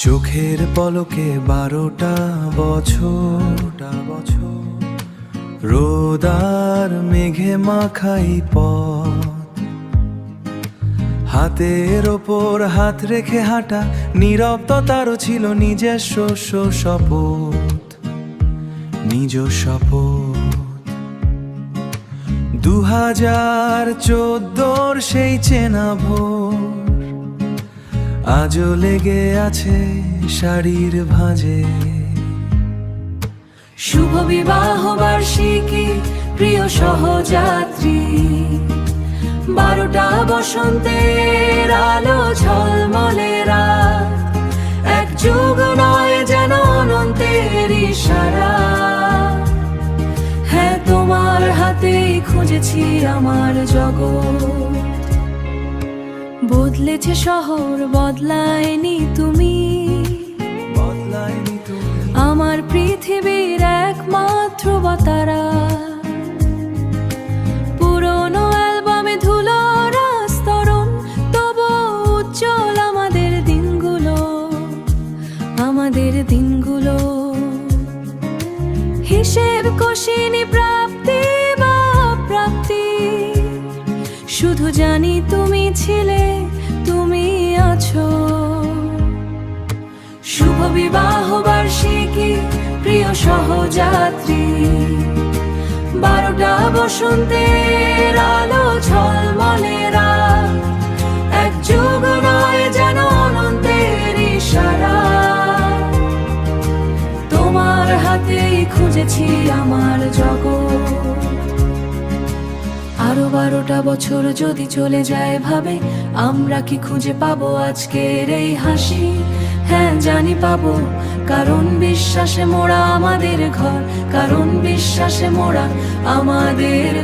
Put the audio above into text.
চোখের পলকে 12টা বছর রোদার মেঘে মাখাই পথ, হাতের ওপর হাত রেখে হাঁটা নীরবতারও ছিল নিজস্ব শপথ, নিজ শপথ। 2014 সেই চেনা ভোর আজও লেগে আছে শাড়ির ভাঁজে। শুভ বিবাহ বার্ষিকী প্রিয় সহযাত্রী, 12টা বসন্তের আলো ঝলমলে রাত, এক যুগ নয় যেন অনন্তের ইশারা। হ্যাঁ, তোমার হাতেই খুঁজেছি আমার জগৎ। বদলেছে শহর, বদলায়নি তুমি, আমার পৃথিবীর একমাত্র তারা। পুরনো অ্যালবামে ধুলোর আস্তরণ, তবু উজ্জ্বল আমাদের দিনগুলো, আমাদের দিনগুলো। হিসেব কষিনি প্রাপ্তি বা অপ্রাপ্তি, শুধু জানি তুমি ছিলে, তুমি আছো। শুভ বিবাহ বার্ষিকী প্রিয় সহযাত্রী, 12টা বসন্তের আলো ঝলমলে রাত, এক যুগ নয় যেন অনন্তের ইশারা। তোমার হাতেই খুঁজেছি আমার জগৎ। আরো 12টা বছর যদি চলে যায় ভাবে, আমরা কি খুঁজে পাবো আজকের এই হাসি? হ্যাঁ, জানি পাবো, কারণ বিশ্বাসে মোড়া আমাদের ঘর, কারণ বিশ্বাসে মোড়া আমাদের